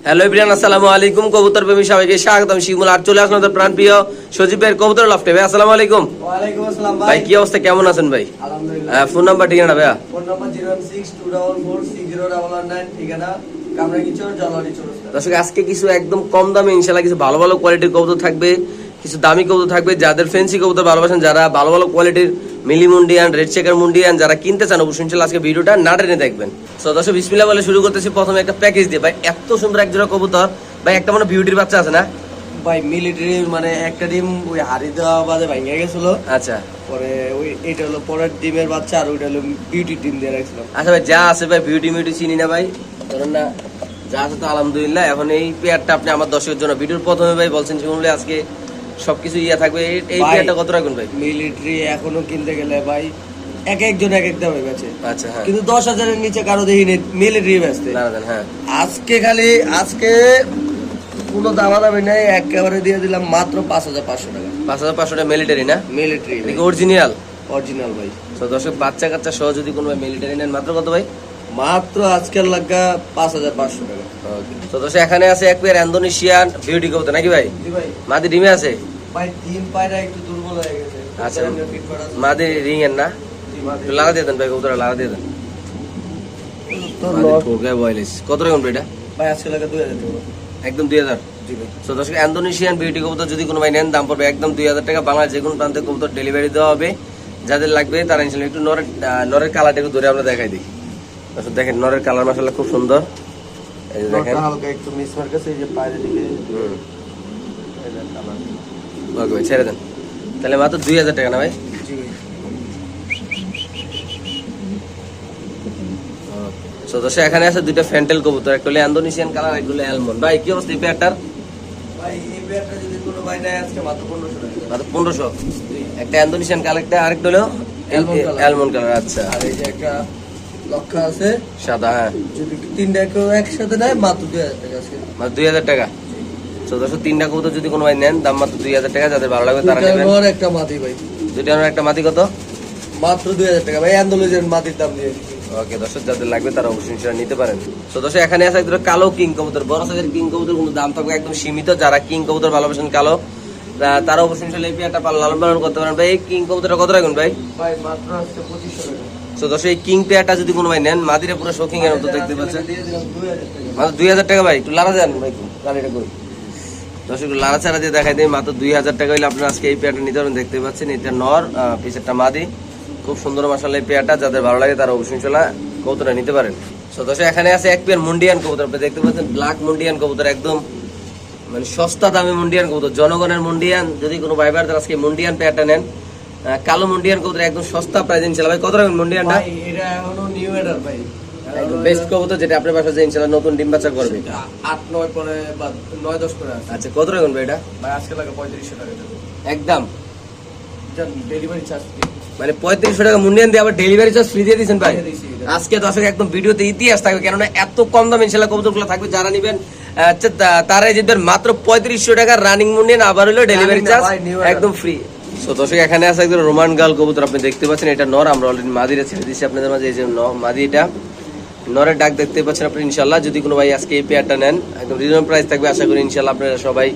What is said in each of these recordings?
Hello everyone, আসসালামু আলাইকুম। কবুতর প্রেমী সবাইকে স্বাগতম। শিমুল আর চলে আসলাম আমাদের প্রাণপ্রিয় সজীবের কবুতর লফটে। ভাই আসসালামু আলাইকুম। ওয়ালাইকুম আসসালাম ভাই কি অবস্থা, কেমন আছেন ভাই? আলহামদুলিল্লাহ। ফোন নাম্বার ঠিকানা ভাইয়া? ফোন নাম্বার 01624460999, ঠিকানা কামরাঙ্গীরচর, জলহাটি চৌরাস্তা। দর্শক, আজকে কিছু একদম কম দামে ইনশাআল্লাহ কিছু ভালো ভালো কোয়ালিটির কবুতর থাকবে, কিছু দামি কবুতর থাকবে। যাদের ফ্যান্সি কবুতর ভালোবাসেন, যারা ভালো ভালো কোয়ালিটির মিলি মুন্ডিয়ান, রেড চেকার মুন্ডিয়ান যারা কিনতে চান, অবশ্যই ইনশাআল্লাহ আজকে ভিডিওটা না টেনে দেখবেন। সো দর্শক, বিসমিল্লাহ বলে শুরু করতেছি। প্রথমে একটা প্যাকেজ দিয়ে ভাই, এত সুন্দর এক জোড়া কবুতর ভাই, একটা মানে বিউটির বাচ্চা আছে না ভাই? মিলিটারি মানে একটা ডিম ওই হাড়ি দেওয়া বাদে ভেঙে গেছিল। আচ্ছা, পরে ওই এটা হলো পরের ডিমের বাচ্চা, আর ওইটা হলো বিউটি ডিম দিয়ে রাখছিলাম। আচ্ছা ভাই, যা আছে ভাই বিউটি মিউটি চিনি না ভাই, ধরেন না যা আছে তো আলহামদুলিল্লাহ। এখন এই পেয়ারটা আপনি আমার দর্শকের জন্য ভিডিওর প্রথমে ভাই বলছেন শুনলে আজকে সবকিছু ইয়া থাকবে। এই পেয়ারটা কত রাখবেন ভাই? মিলিটারি এখনো কিনতে গেলে ভাই এক একজন এক এক দামে বেচে। আচ্ছা, হ্যাঁ, কিন্তু 10,000-এর নিচে কারো দেখিনি মিলিটারি বেচতে। হ্যাঁ, আজকে কোনো দামাদামি নেই, একেবারে দিয়ে দিলাম মাত্র 5,500 টাকা। 5,500 টাকা মিলিটারি না? মিলিটারি অরিজিনাল অরিজিনাল ভাই। তো দর্শক, বাচ্চা কাচ্চা সহ যদি কোনো মিলিটারি নেন মাত্র কত ভাই? মাত্র আজকের লাগা 5,500 টাকা। তো দর্শক, এখানে আছে এক পেয়ার ইন্দোনেশিয়ান বিউটি কবুতর নাকি ভাই? জি ভাই। মাদি ডিমে আছে ভাই ডিম পায়রা একটু দুর্বল হয়ে গেছে। আচ্ছা, মাদি রিং এর না? একটু লাগা দিয়ে দেন ভাই, কবুতর লাগা দিয়ে দেন। কত রকম এটা ভাই? আজকে লাগা 2,000 টাকা। একদম 2,000। জি ভাই। তো দর্শক, ইন্দোনেশিয়ান বিউটি কবুতর যদি কোনো ভাই নেন, দাম পড়বে একদম 2,000 টাকা। বাংলাদেশ যে কোনো প্রান্তে কবুতর ডেলিভারি দেওয়া হবে। যাদের লাগবে তারা ইনশাআল্লাহ একটু নরের কালারটা একটু ধরে আমরা দেখাই দিই। দর্শক দেখেন, নরের কালার মাশাআল্লাহ খুব সুন্দর। এই যে দেখেন, হালকা একটু মিসমার্ক আছে, এই যে পায়ের দিকে এটা কালার। ওকে ভাই, ছেড়ে দেন। তাহলে মাত্র 2,000 টাকা না ভাই? জি ভাই। তো দর্শক, এখানে আছে দুইটা ফ্যান্টেল কবুতর, একটা হলো ইন্দোনেশিয়ান কালার, একটা হলো অ্যালমন্ড। ভাই কি অবস্থা এই পেয়ারটার? ভাই এই পেয়ারটা যদি কোনো ভাই নেয় আজকে মাত্র 1,500 টাকা। মাত্র 1,500। একটা ইন্দোনেশিয়ান কালারটা, আরেকটা হলো অ্যালমন্ড কালার। আচ্ছা, আর এই যে একটা লক্ষা আছে সাদা, হ্যাঁ। যদি তিনটা কেউ একসাথে নেয় মাত্র 2,000 টাকা আজকে। মাত্র 2,000 টাকা। তো দর্শক, তিনটা কবুতর যদি কোনো ভাই নেন, দাম মাত্র 2,000 টাকা। যাদের ভালো লাগবে তারা নেবেন। নর একটা মাদি ভাই, দুইটা নর একটা মাদি কত? মাত্র 2,000 টাকা ভাই। আন্দোলনের মাদির দাম দিয়ে দিচ্ছি। ওকে দর্শক, যাদের লাগবে তারা অবশ্যই সেটা নিতে পারেন। তো দর্শক, এখানে আছে একদম কালো কিং কবুতর, বড় সাইজের কিং কবুতর, কোনো দাম থাকবে একদম সীমিত। যারা কিং কবুতর ভালোবাসেন কালো, তারা অবশ্যই এই পেয়ারটা লালন পালন করতে পারেন। ভাই এই কিং কবুতরটা কত রাখবেন ভাই? ভাই মাত্র আজকে 2,500 টাকা। তো দর্শক, এই কিং পেয়ারটা যদি কোনো ভাই নেন, মাদিরা পুরো শৌখিন এর মতো দেখতে পাচ্ছেন। দিয়ে দিলাম 2,000 টাকা। মাত্র 2,000 টাকা ভাই। একটু লাড়া দেন ভাই, গাড়িটা কই দর্শক, একটু লাড়া ছাড়া দিয়ে দেখাই দিই। মাত্র 2,000 টাকা হলে আপনারা আজকে এই পেয়ারটা নিতে পারেন। দেখতে পাচ্ছেন এটা নর, পিছেরটা মাদি, খুব সুন্দর মাশাআল্লাহ এই পেয়ারটা। যাদের ভালো লাগে তারা অবশ্যই কবুতরটা নিতে পারেন। তো দর্শক, এখানে আছে এক পেয়ার মুন্ডিয়ান কবুতর, আপনি দেখতে পাচ্ছেন ব্ল্যাক মুন্ডিয়ান কবুতর, একদম মানে সস্তা দামে মুন্ডিয়ান কবুতর, জনগণের মুন্ডিয়ান। যদি কোনো ভাইবার আজকে মুন্ডিয়ান পেয়ারটা নেন, কালো মুন্ডিয়ান কবুতর একদম সস্তা প্রাইস ইনশাআল্লাহ। ভাই কত রাখবেন মুন্ডিয়ানটা? ভাই এটা এখনো নিউ এডার ভাই, একদম বেস্ট কবুতর, যেটা আপনার বাসায় যে ইনশাআল্লাহ নতুন ডিম বাচ্চা করবে। 8-9 পরে বা 9-10 করে আছে। আচ্ছা, কত রাখবেন ভাই এটা? ভাই আজকে লাগে 3,500 টাকা দেবো। একদম ডেলিভারি চার্জ মানে 3,500 টাকা মুন্ডিয়ান দিয়ে আবার ডেলিভারি চার্জ ফ্রি দিয়ে দিয়েছেন ভাই। আজকে দর্শক একদম ভিডিওতে ইতিহাস থাকবে, কেননা এত কম দামে ইনশাআল্লাহ কবুতরগুলো থাকবে। যারা নেবেন তারাই জিতবেন। মাত্র 3,500 টাকা রানিং মুন্ডিয়ান, আবার হলো ডেলিভারি চার্জ একদম ফ্রি। সো দর্শক, এখানে আছে একদম রোমান গাল কবুতর, আপনি দেখতে পাচ্ছেন এটা নর। আমরা অলরেডি মাদিরা ছেড়ে দিচ্ছি আপনাদের মাঝে। এই যে মাদি, এটা নরের ডাক দেখতে পাচ্ছেন আপনি ইনশাআল্লাহ। যদি কোনো ভাই আজকে এই পেয়ারটা নেন, একদম রিজনেবল প্রাইস থাকবে। আশা করি ইনশাআল্লাহ আপনারা সবাই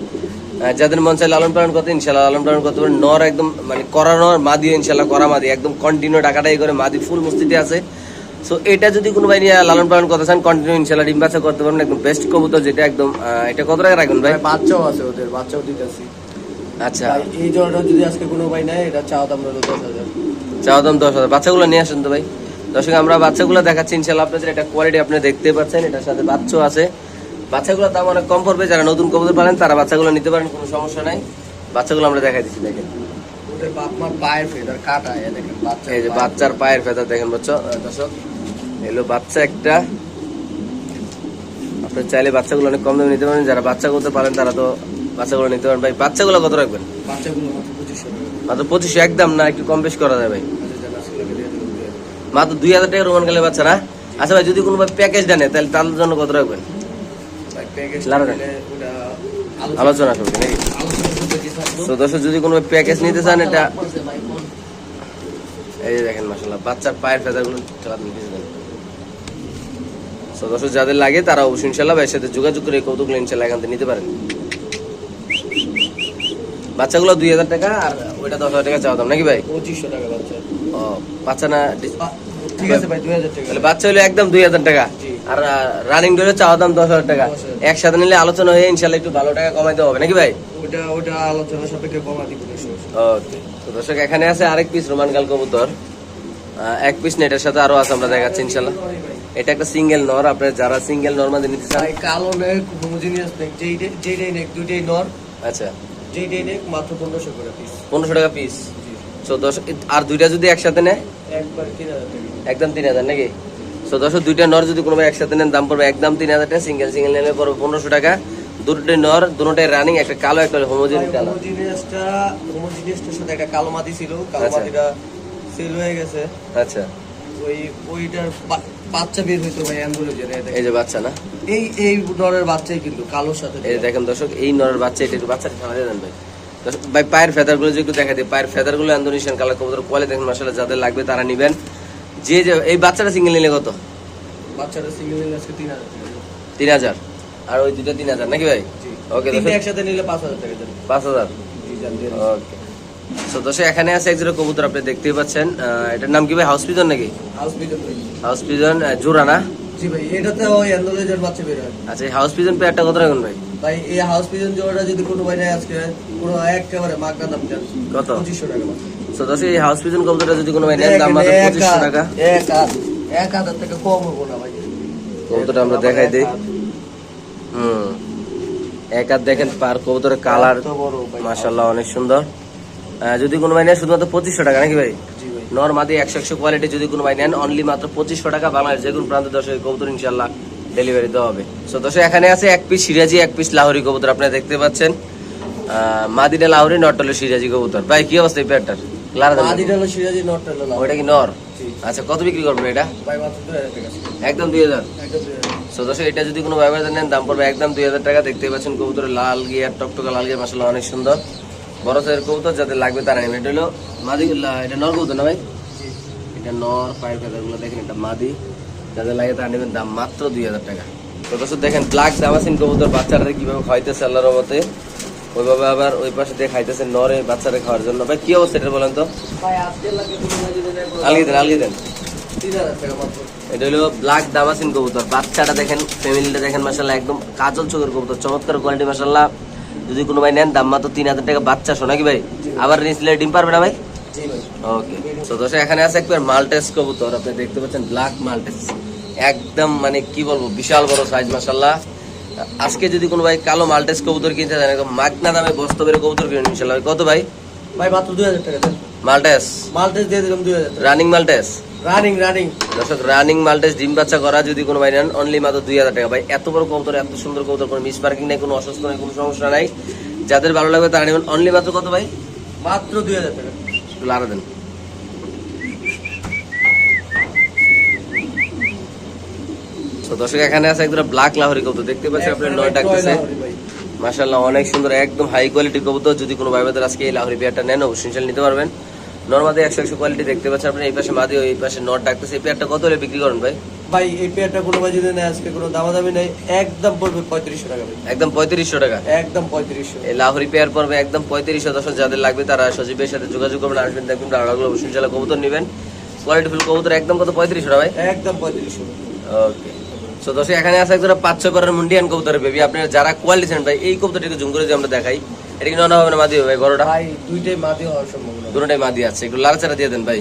যাদের মন চাই লালন পালন করতে, ইনশাআল্লাহ লালন পালন করতে পারেন। নর একদম মানে করা নর, মাদি ইনশাআল্লাহ করা মাদি, একদম কন্টিনিউ ডাকাটাই করে মাদি ফুল মস্তিতে আছে। সো এটা যদি কোনো ভাই নিয়ে লালন পালন করতে চান, কন্টিনিউ ইনশাআল্লাহ ডিম বাচ্চা করতে পারবেন। একদম বেস্ট কবুতর যেটা একদম। এটা কত টাকা রাখবেন ভাই? বাচ্চাও আছে, ওদের বাচ্চাও দিতেছি। আচ্ছা, ভাই এই জলটা যদি আজকে কোনো ভাই নেয়, এটা চাওয়া দাম হলো 10,000। চাওয়া দাম 10,000। বাচ্চাগুলো নিয়ে আসেন তো ভাই। দর্শক, আমরা বাচ্চাগুলো দেখাচ্ছি ইনশাআল্লাহ আপনাদের। এটা কোয়ালিটি আপনি দেখতে পাচ্ছেন, এটার সাথে বাচ্চাও আছে। বাচ্চাগুলোর দাম অনেক কম পড়বে। যারা নতুন কবুতর পালেন তারা বাচ্চাগুলো নিতে পারেন, কোনো সমস্যা নাই। বাচ্চাগুলো আমরা দেখাই দিচ্ছি, দেখেন ওদের বাপ মার পায়ের ফেদার কাটা, দেখেন বাচ্চা, এই যে বাচ্চার পায়ের ফেদার দেখেন দর্শক। এলো বাচ্চা একটা। আপনি চাইলে বাচ্চাগুলো অনেক কম দামে নিতে পারেন। যারা বাচ্চা করতে পারেন তারা তো বাচ্চাগুলো নিতে পারেন। ভাই বাচ্চাগুলো কত রাখবেন? বাচ্চাগুলো মাত্র 2,500 টাকা। মাত্র 2,500 একদম না, একটু কম বেশ করা যায় ভাই? মাত্র 2,000 টাকা রোমান গালের বাচ্চা না? আচ্ছা ভাই, যদি কোনো ভাই প্যাকেজটা নেয় তাহলে তার জন্য কত রাখবেন? আলোচনা করবেন নাকি? তো দর্শক, যদি কোনো প্যাকেজ নিতে চান, এটা এই যে দেখেন মাশাআল্লাহ বাচ্চার পায়ের ফেদারগুলো খেলা দিন কিছু দেন। তো দর্শক যাদের লাগে তারা অবশ্যই ইনশাল্লাহ ভাইয়ের সাথে যোগাযোগ করে এই কৌতুকগুলো ইনশাল্লাহ এখান থেকে নিতে পারেন। বাচ্চাগুলো 2000 টাকা আর ওইটা 10,000 টাকা চাওয়া দাম নাকি ভাই? 2500 টাকা বাচ্চা। ও বাচ্চা না, ঠিক আছে ভাই 2000 টাকা। তাহলে বাচ্চা হলো একদম 2000 টাকা জি। আর রানিং ডোরে চাওয়া দাম 10,000 টাকা। 10,000 একসাথে নিলে আলোচনা হয়ে ইনশাল্লাহ একটু ভালো টাকা কমাইতে হবে নাকি ভাই? ওটা আলোচনা সাপেক্ষে কমা দিব কিছু। ওকে, তো দর্শক এখানে আছে আরেক পিস রোমান গাল কবুতর, এক পিস নেটের সাথে আরো আছে, আমরা দেখাচ্ছি ইনশাল্লাহ। এটা একটা সিঙ্গেল নর, আপনার যারা সিঙ্গেল নর মাঝে নিতে চান। ভাই কালো নেক হোমোজিনিয়াস নেক যেইটাই নেক দুইটাই নর, আচ্ছা যেইটাই নেক মাত্র 1500 করে পিস। 1500 টাকা পিস। তো দর্শক আর দুইটা যদি একসাথে নেয় একবার 3000 টাকা। একদম 3000 নাকি? তো দর্শক দুইটা নর যদি কোনো ভাই একসাথে নেন দাম পড়বে একদম 3000 টাকা, সিঙ্গেল নিলে পড়বে 1500 টাকা। দুটোটাই নর, দুটোটাই রানিং, একটা কালো একটা হোমোজিনিয়াস কালো। হোমোজিনিয়াসটার সাথে একটা কালো মাদি ছিল, কালো আচ্ছা। মাদিটা সেল হয়ে গেছে। আচ্ছা ওইটার বাচ্চা বের হইতো ভাই অ্যান্ড্রয়েডের। এই যে বাচ্চা না, এই নরের বাচ্চাই কিন্তু কালোর সাথে। এই যে দেখেন দর্শক এই নরের বাচ্চা, এটা একটু বাচ্চাটা ঠান্ডা দিয়ে দেন ভাই। দর্শক ভাই পায়ের ফেদার গুলো একটু দেখা দিই, পায়ের ফেদার গুলো ইন্দোনেশিয়ান কালার কবুতর কোয়ালিটি দেখেন মাশাআল্লাহ, যাদের লাগবে তারা নিবেন। যে এই বাচ্চাটা সিঙ্গেল নিলে কত? বাচ্চাটা সিঙ্গেল নিলে আজকে 3000 টাকা। 3000 আর ওই দুটো 3000 নাকি ভাই? ওকে তিনটে একসাথে নিলে 5000 টাকা দেন। 5000। জি জান। ওকে, সো দর্শক এখানে আছে এক জোড়া কবুতর, আপনি দেখতেই পাচ্ছেন। এটার নাম কি ভাই? হাউস পিজন নাকি? হাউস পিজন ভাই। হাউস পিজন জোড়া না? জি ভাই, এটাতে ওই অ্যান্ড্রয়েডের বাচ্চা বের হয়। আচ্ছা এই হাউস পিজন পেয়ারটা কত রাখুন ভাই? ভাই এই হাউস পিজন জোড়াটা যদি কোনো ভাই নেয় আজকে পুরো একেবারে মাগনা দাম দেন। কত? 2500 টাকা মাত্র। সো দর্শক এই হাউস পিজন কবুতরটা যদি কোনো ভাই নেন দাম মাত্র 2500 টাকা। 1000 টাকা কম হবো না ভাই। কবুতরটা আমরা দেখাই দিই। এক হাত দেখেন পার কবুতরের কালার এত বড় ভাই। মাশাআল্লাহ অনেক সুন্দর। যদি কোনো ভাই নেন শুধুমাত্র 2500 টাকা নাকি ভাই? জি ভাই। নর মাদি 100 কোয়ালিটি যদি কোনো ভাই নেন অনলি মাত্র 2500 টাকা, বাংলাদেশ যে কোনো প্রান্তে দর্শক কবুতর ইনশাআল্লাহ ডেলিভারি দেওয়া হবে। সো দর্শক এখানে আছে এক পিস সিরাজি, এক পিস লাহোরি কবুতর, আপনারা দেখতে পাচ্ছেন। মাদিটা লাহোরি, নটটা হলো সিরাজি কবুতর। ভাই কি অবস্থা এই পেয়ারটার? মাদিটা হলো সিরাজি, নটটা হলো লাল। ওইটা কি নর? জি। আচ্ছা কত বিক্রি করবেন এটা? ভাই মাত্র 2000 টাকা। একদম 2000। একদম 2000। সো দর্শক এটা যদি কোনো ব্যবহার নেন দাম পড়বে একদম 2000 টাকা। দেখতে পাচ্ছেন কবুতরের লাল গিয়ার, টকটকা লাল গিয়ার মাশাআল্লাহ অনেক সুন্দর। বড় সাইজের কবুতর, যাদের লাগবে তারা নেবেন। এটা হলো মাদি, এটা নর কবুতর না ভাই? জি। এটা নর, পায়ের ফেদারগুলো দেখেন, এটা মাদি, যাদের লাগে তারা নেবেন দাম মাত্র 2000 টাকা। তো দর্শক দেখেন ব্ল্যাক দামাসিন কবুতর বাচ্চারা কিভাবে খাইতেছে আল্লাহর রহমতে, ওইভাবে আবার ওই পাশে দিয়ে খাইতেছে নরে বাচ্চারা খাওয়ার জন্য। ভাই কি অবস্থা এটা বলেন তো? ভাই আজকে লাগে কোনো ভাই যদি নেয় আলগি দেন 3000 টাকা মাত্র। এটা হলো ব্ল্যাক দামাসিন কবুতর, বাচ্চাটা দেখেন, ফ্যামিলিটা দেখেন মাশাআল্লাহ, একদম কাজল চোখের কবুতর, চমৎকার কোয়ালিটি মাশাআল্লাহ। যদি কোনো ভাই নেন দাম মাত্র 3000 টাকা। বাচ্চা শোনা কি ভাই? আবার নিচলে ডিম পারবে না ভাই? জি ভাই। ওকে, তো দর্শক এখানে আছে একবার মাল্টেস কবুতর, আপনি দেখতে পাচ্ছেন ব্ল্যাক মাল্টেস, একদম মানে কি বলবো বিশাল বড় সাইজ মাশাআল্লাহ। আজকে যদি কোনো ভাই কালো মাল্টেস কবুতর কিনতে চান একদম মাগনা দামে বস্তবের কবুতর কিনুন ইনশাআল্লাহ। কত ভাই? ভাই মাত্র 2000 টাকা দেন। মাল্টেস মালটেস দিয়ে দিলাম 2000 টাকা। Running Maltese. রানিং। দর্শক রানিং মাল্টেস ডিম বাচ্চা করা যদি কোনো ভাই নেন অনলি মাত্র 2000 টাকা। ভাই এত বড় কবুতর, এত সুন্দর কবুতর, কোনো মিস পার্কিং নেই, কোনো অসুস্থ নেই, কোনো সমস্যা নাই। যাদের ভালো লাগবে তারা নেবেন অনলি মাত্র কত ভাই? মাত্র 2000 টাকা। একটু লাড়া দেন। তো দর্শক এখানে আছে একদম ব্ল্যাক লাহোরি কবুতর, দেখতে পাচ্ছেন আপনার নয় ডাকতেছে মাশাআল্লাহ অনেক সুন্দর, একদম হাই কোয়ালিটি কবুতর। যদি কোনো ভাই বাজার আজকে এই লাহোরি পেয়ারটা নেন অবশ্যই ইনশাআল্লাহ নিতে পারবেন। নরমাদি 100 কোয়ালিটি দেখতে পাচ্ছেন আপনি, এই পাশে মাদি, ওই পাশে নট ডাকতেছে। এই পেয়ারটা কত হলে বিক্রি করেন ভাই? ভাই এই পেয়ারটা কোনো ভাই যদি নেয় আজকে কোনো দামাদামি নেই, একদম পড়বে 3500 টাকা ভাই। একদম 3500 টাকা। একদম 3500। এই লাহোরি পেয়ার পড়বে একদম 3500। দর্শক যাদের লাগবে তারা সজীবের সাথে যোগাযোগ করবেন, আসবেন, দেখবেন ভালো অবশ্যই ইনশাআল্লাহ কবুতর নেবেন। কোয়ালিটি ফুল কবুতর একদম কত? 3500 টাকা ভাই। একদম 3500। ওকে, সো দর্শক এখানে আছে একদম 500 করার মুন্ডিয়ান কবুতর বেবি। আপনারা যারা কোয়ালিটি চান ভাই এই কবুতরটাকে জুম করে যে আমরা দেখাই, এটা কি ননা হবে না মাদি হবে ভাই? বড়টা ভাই দুইটাই মাদি হওয়ার সম্ভাবনা। দুটোটাই মাদি আছে, একটু লাড়াচাড়া দিয়ে দেন ভাই।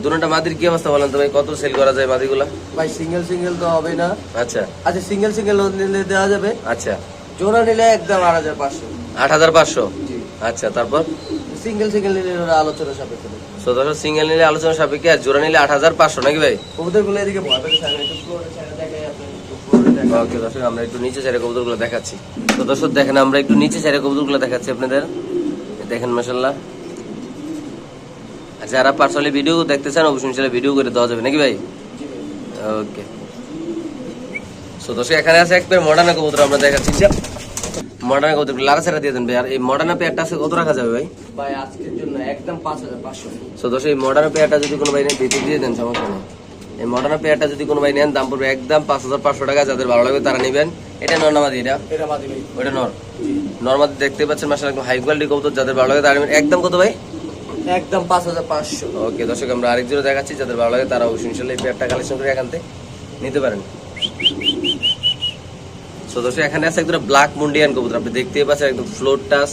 দুটোটা মাদির কি অবস্থা বলেন তো ভাই, কত সেল করা যায় মাদিগুলা? ভাই সিঙ্গেল তো হবে না। আচ্ছা আচ্ছা সিঙ্গেল নিলে দেওয়া যাবে, আচ্ছা, জোড়া নিলে একদম 8500। 8500। জি। আচ্ছা তারপর সিঙ্গেল নিলে ওরা আলোচনা সাপেক্ষে দেবে। সো দর্শক সিঙ্গেল নিলে আলোচনা সাপেক্ষে, আর জোড়া নিলে 8500 নাকি ভাই? কবুতরগুলো এদিকে ভয় পেতে চায় না, একটু ফ্লোরে ছেড়ে দেখাই আপনি, একটু ফ্লোরে দেখাই। ওকে দর্শক আমরা একটু নিচে ছেড়ে কবুতরগুলো দেখাচ্ছি। তো দর্শক দেখেন আমরা একটু নিচে ছেড়ে কবুতরগুলো দেখাচ্ছি আপনাদের, দেখেন মাশাআল্লাহ। যারা পার্সোনালি ভিডিও দেখতে চান অবশ্যই ইনশাআল্লাহ ভিডিও করে দেওয়া যাবে নাকি ভাই? জি ভাই। ওকে, সো দর্শক এখানে আছে এক পেয়ার মডার্না কবুতর আমরা দেখাচ্ছি। মডার্না কবুতর লাড়াচাড়া দিয়ে দেন ভাই। আর এই মডার্না পেয়ারটা আছে কত রাখা যাবে ভাই? ভাই আজকের জন্য একদম 5500। সো দর্শক এই মডার্না পেয়ারটা যদি কোনো ভাই নেন ভিতরে দিয়ে দেন, সমস্যা নেই। এই মডার্ন পেয়ারটা যদি কোনো ভাই নেন দাম পড়বে একদম 5500 টাকা। যাদের ভালো লাগবে তারা নেবেন। এটা নর না মাদি? এটা মাদি ভাই। ওটা নর। নর মাদি দেখতে পাচ্ছেন মাশাআল্লাহ একদম হাই কোয়ালিটি কবুতর। যাদের ভালো লাগে তারা নেবেন। একদম কত ভাই? একদম 5500। ওকে দর্শক, আমরা আরেক জোড়া দেখাচ্ছি। যাদের ভালো লাগে তারা অবশ্যই ইনশাআল্লাহ এই পেয়ারটা কালেকশন করে এখান থেকে নিতে পারেন। সো দর্শক, এখানে আছে একদম ব্ল্যাক মুন্ডিয়ান কবুতর। আপনি দেখতেই পাচ্ছেন একদম ফ্লোর টাস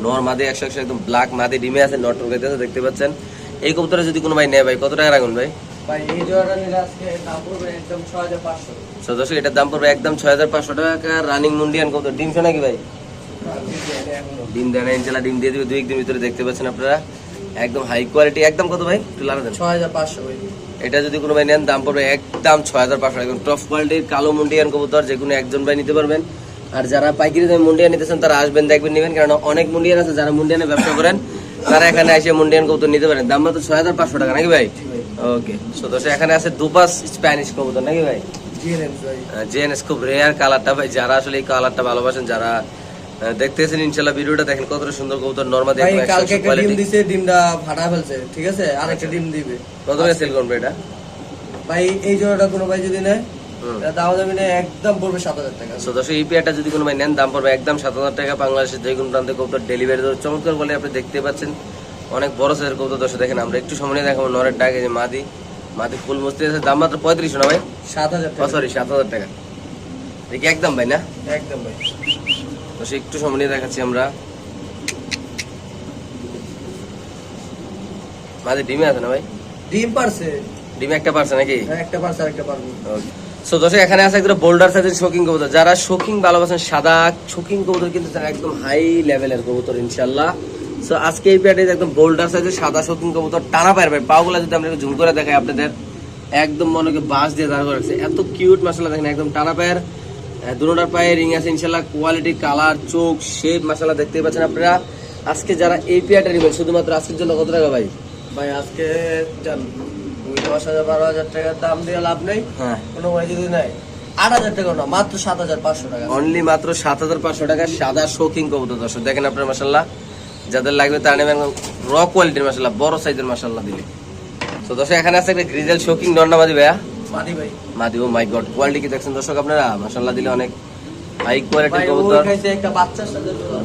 নর মাদি 100 একদম ব্ল্যাক মাদি ডিমে আছে, নট রোগাইতে আছে, দেখতে পাচ্ছেন। এই কবুতরে যদি কোনো ভাই নেয় ভাই কত টাকা রাখুন ভাই? ভাই এই জোড়াটা নিলে আজকে দাম পড়বে একদম 6500। সো দর্শক, এটার দাম পড়বে একদম 6500 টাকা। রানিং মুন্ডিয়ান কবুতর। ডিম শোনা কি ভাই? ডিম দেয় না ইনশাআল্লাহ, ডিম দিয়ে দিবে 2-1 দিনের ভিতরে, দেখতে পাচ্ছেন আপনারা। একদম হাই কোয়ালিটি। একদম কত ভাই? একটু লাগান। 6500 ভাই। এটা যদি কোনো ভাই নেন দাম পড়বে একদম 6500 একদম টপ কোয়ালিটির কালো মুন্ডিয়ান কবুতর, যে কোনো একজন ভাই নিতে পারবেন। আর যারা পাইকারি দামে মুন্ডিয়ান নিতেছেন তারা আসবেন, দেখবেন, নেবেন। কারণ অনেক মুন্ডিয়ান আছে যারা মুন্ডিয়ানে ব্যবসা করেন, তারা এখানে এসে মুন্ডিয়ান কবুতর নিতে পারেন। দাম মাত্র 6500 টাকা, নাকি ভাই? ওকে। সো দর্শক, এখানে আছে দুপাস স্প্যানিশ কবুতর, নাকি ভাই? জিএনএস খুব রেয়ার কালারটা ভাই। যারা আসলে এই কালারটা ভালোবাসেন, যারা দেখতেছেন ইনশাআল্লাহ ভিডিওটা দেখেন, কতটা সুন্দর কবুতর। নরমালি ভাই কালকে একটা ডিম দিছে, ডিমটা ফাটা ফেলছে, ঠিক আছে? আরেকটা ডিম দিবে। কত করে সেল করবে এটা ভাই? এই জোড়াটা কোনো ভাই যদি নেয় এটা দাম যাবে না, একদম পড়বে 7000 টাকা। সো দর্শক, এই পেয়ারটা যদি কোনো ভাই নেন দাম পড়বে একদম 7000 টাকা। বাংলাদেশের যে কোনো প্রান্তে কবুতর ডেলিভারি চমৎকার বলে আপনি দেখতে পাচ্ছেন। অনেক বড় সাইজের কবুতর। দর্শক দেখেন, আমরা একটু সময় নিয়ে দেখাবো নরের ডাকে যে মাদি ফুল মস্তি আছে। দাম মাত্র 3500 না ভাই? 7000 টাকা। সরি 7000 টাকা। দেখি একদম ভাই না? একদম ভাই। দর্শক, একটু সময় নিয়ে দেখাচ্ছি আমরা। মাদি ডিমে আছে না ভাই? ডিম পারছে। ডিমে একটা পারছে নাকি? একটা পারছে, আরেকটা পারবে। সো দর্শক, এখানে আছে একটা বোল্ডার সাইজের শোকিং কবুতর। যারা শোকিং ভালোবাসেন, সাদা শোকিং কবুতর কিন্তু তারা একদম হাই লেভেলের কবুতর ইনশাআল্লাহ। সো আজকে এই প্যাটে একদম বোল্ডার সাইজের সাদা শোকিং কবুতর। টানা পায়ের ভাই, পাগুলা যদি আমরা জুম করে দেখাই আপনাদের, একদম মনে বাস দিয়ে দাঁড় করে রাখছে। এত কিউট মাশাআল্লাহ, দেখেন একদম টানা পায়ের। দুটোটার পায়ে রিং আছে ইনশাআল্লাহ। কোয়ালিটি, কালার, চোখ, শেপ মাশাআল্লাহ দেখতেই পাচ্ছেন আপনারা। আজকে যারা এই পেয়ারটা নেবেন শুধুমাত্র আজকের জন্য কত টাকা ভাই? ভাই আজকে 10,000-12,000 টাকা দাম দিয়ে লাভ নেই। হ্যাঁ, কোনো ভাই যদি নেয় 8,000 টাকা না, মাত্র 7,500 টাকা। অনলি মাত্র 7500 টাকা সাদা শৌখিন কবুতর। দর্শক দেখেন আপনারা মাশাআল্লাহ, যাদের লাগবে তারা নেবেন। র কোয়ালিটির মাশাআল্লাহ, বড় সাইজের মাশাআল্লাহ দিলে। তো দর্শক, এখানে আছে একটা গ্রিজেল শৌখিন নরনামাদি ভাইয়া। মাদি ভাই। মাদি। ও মাই গড, কোয়ালিটি কি দেখছেন দর্শক আপনারা? মাশাআল্লাহ দিলে অনেক হাই কোয়ালিটির ভাই কবুতর। ওই খাইছে একটা বাচ্চার সাথে জোড়া।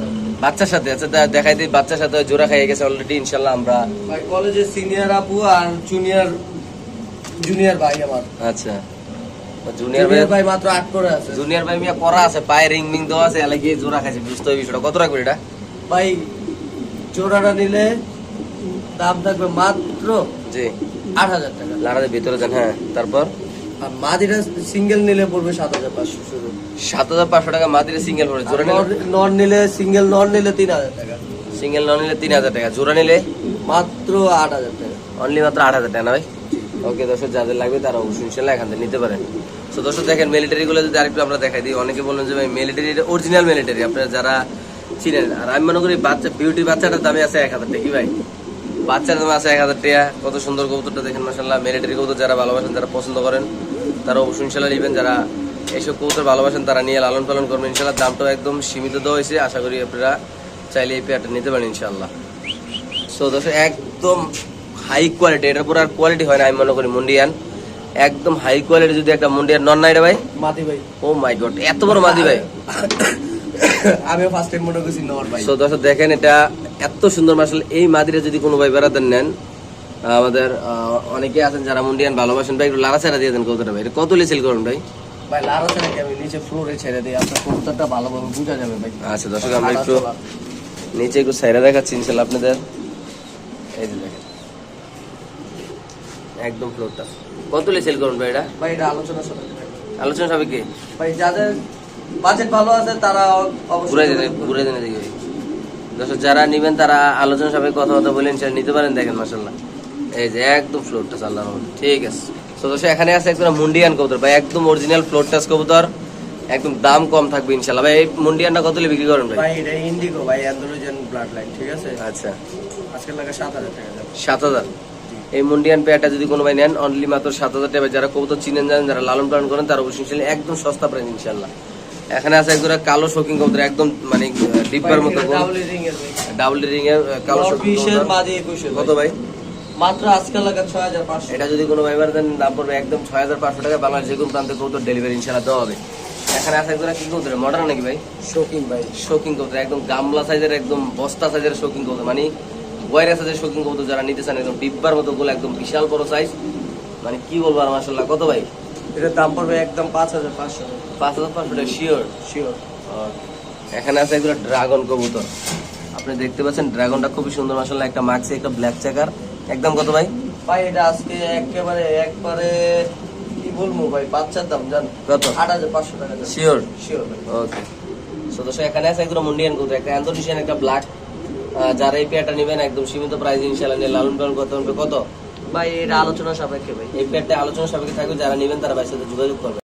বাচ্চার সাথে আছে, দেখাই দিই। বাচ্চার সাথে জোড়া খাইয়ে গেছে অলরেডি ইনশাআল্লাহ। আমরা ভাই কলেজে সিনিয়র আপু আর জুনিয়র ভাই আমার। আচ্ছা, জুনিয়র ভাই মাত্র 8 করে আছে। জুনিয়র ভাই মিয়া করা আছে, পায়ে রিং মিং দেওয়া আছে, এলাকি জোড়া খাইছে। বুঝতে হবে বিষয়টা। কত রাখবে এটা ভাই? জোড়াটা নিলে দাম থাকবে মাত্র জি 8,000 টাকা। লাড়াদের ভিতরে দেন। হ্যাঁ, তারপর আর মাদিটা সিঙ্গেল নিলে পড়বে 7,500 শুরু। 7500 টাকা মাদিরে সিঙ্গেল পড়ে। জোড়া নিলে নন নিলে, সিঙ্গেল নন নিলে 3,000 টাকা। সিঙ্গেল নন নিলে 3000 টাকা। জোড়া নিলে মাত্র 8,000 টাকা। অনলি মাত্র 8000 টাকা না ভাই? ওকে দর্শক, যাদের লাগবে তারা অবশ্যই ইনশাআল্লাহ এখান থেকে নিতে পারেন। তো দর্শক দেখেন, মিলিটারি গুলো যদি আরেকটু আমরা দেখাই দিই। অনেকে বলেন যে ভাই মিলিটারি অরিজিনাল মিলিটারি, আপনারা যারা চিনেন। আর আমি মনে করি বাচ্চা বিউটি বাচ্চাটার দামে আছে 1000 টাকা। কি ভাই? বাচ্চার দামে আছে 1000 টাকা। কত সুন্দর কবুতরটা দেখেন মাশাআল্লাহ। মিলিটারি কবুতর যারা ভালোবাসেন, যারা পছন্দ করেন, তারা অবশ্যই ইনশাআল্লাহ নেবেন। যারা এইসব কবুতর ভালোবাসেন তারা নিয়ে লালন পালন করবেন ইনশাআল্লাহ। দামটাও একদম সীমিত দেওয়া হয়েছে। আশা করি আপনারা চাইলে এই পেয়ারটা নিতে পারেন ইনশাআল্লাহ। সো দর্শক, একদম হাই কোয়ালিটি। এটার পর আর কোয়ালিটি হয় না আমি মনে করি মুন্ডিয়ান। একদম হাই কোয়ালিটি যদি একটা মুন্ডিয়ান নন নাই রে ভাই? মাদি ভাই। ও মাই গড, এত বড় মাদি ভাই। আমি ফার্স্ট টাইম মনে করছি নর ভাই। সো দর্শক দেখেন, এটা এত সুন্দর মাশাআল্লাহ। এই মাদিরা যদি কোনো ভাই বেড়াতেন নেন, আমাদের অনেকে আছেন যারা মুন্ডিয়ান ভালোবাসেন ভাই, একটু লাড়াচাড়া দিয়ে দেন কবুতরটা ভাই। এটা কত সেল করুন ভাই? ভাই লাড়াচাড়া কি আমি নিচে ফ্লোরে ছেড়ে দিই, আপনার কবুতরটা ভালোভাবে বোঝা যাবে ভাই। আচ্ছা দর্শক, আমরা একটু নিচে একটু সাইরা দেখাচ্ছি ইনশাআল্লাহ আপনাদের। এই যে দেখেন, একদম ফ্লোরটা। কত সেল করুন ভাই এটা? ভাই এটা আলোচনা সাপেক্ষে। আলোচনা সাপেক্ষে ভাই যাদের বাজেট ভালো আছে তারা ঘুরে অবশ্যই দেন দেখি। দর্শক যারা নিবেন তারা আলোচনা সাপেক্ষে কথাবার্তা বলেন, সেটা নিতে পারেন। দেখেন মাশাআল্লাহ, এই যে একদম ফ্লোরটা আল্লাহর রহমতে। ঠিক আছে। তো দর্শক, এখানে আছে একটা মুন্ডিয়ান কবুতর ভাই, একদম অরিজিনাল ফ্লোর টাচ কবুতর। একদম দাম কম থাকবে ইনশাআল্লাহ ভাই। এই মুন্ডিয়ানটা কত বিক্রি করেন ভাই? ভাই এটা ইন্ডিগো ভাই, অ্যান্ড্রোজেন ব্লাড লাইন, ঠিক আছে? আচ্ছা, আজকে লাগা 7,000 টাকা যাবে। 7000। এই মুন্ডিয়ান পেয়ারটা যদি কোনো ভাই নেন অনলি মাত্র 7000 টাকা। যারা কবুতর চিনেন জানেন, যারা লালন পালন করেন, তারা অবশ্যই ইনশাআল্লাহ একদম সস্তা প্রাইস ইনশাআল্লাহ। এখানে আছে একজোড়া কালো শোকিং কবুতর, একদম মানে ডিব্বার মতো ডাবল রিং এর ভাই। ডাবল রিং এর কালো শোকিং 20 এর মাঝে 21 কত ভাই? মাত্র আজকে লাগা 6500। এটা যদি কোনো ভাইবার দেন দাম পড়বে একদম 6500 টাকা। বাংলাদেশ যে কোনো প্রান্তে কবুতর ডেলিভারি ইনশাআল্লাহ দেওয়া হবে। এখানে আছে একজোড়া কি কবুতর, মডার্ন নাকি ভাই? শৌখিন ভাই, শৌখিন কবুতর, একদম গামলা সাইজের, একদম বস্তা সাইজের শৌখিন কবুতর, মানে ওয়াইরা সাইজের শৌখিন কবুতর যারা নিতে চান, একদম ডিব্বার মতো গুলো, একদম বিশাল বড় সাইজ, মানে কি বলবো আর মাশাআল্লাহ। কত ভাই এটার দাম পড়বে একদম 5500। 5500 টাকা শিওর? শিওর। এখানে আছে একজোড়া ড্রাগন কবুতর, আপনি দেখতে পাচ্ছেন ড্রাগনটা খুবই সুন্দর মাশাআল্লাহ, একটা মাক্সি একটা ব্ল্যাক চেকার। একদম কত ভাই? ভাই এটা আজকে একবারে কি বলবো ভাই, বাচ্চার দাম জান কত? 8500 টাকা। শিওর? শিওর ভাই। ওকে। সো দর্শক এখানে আছে একদম মুন্ডিয়ান কবুতর, একটা অ্যান্থোনিশিয়ান একটা ব্ল্যাক। যারা এই পেয়ারটা নেবেন একদম সীমিত প্রাইস ইনশাআল্লাহ নিয়ে লালন পালন করতে হবে। কত ভাই এটা আলোচনা সাপেক্ষে ভাই। এই পেয়ারটা আলোচনা সাপেক্ষে থাকবে, যারা নেবেন তারা ভাইয়ের সাথে যোগাযোগ করবেন।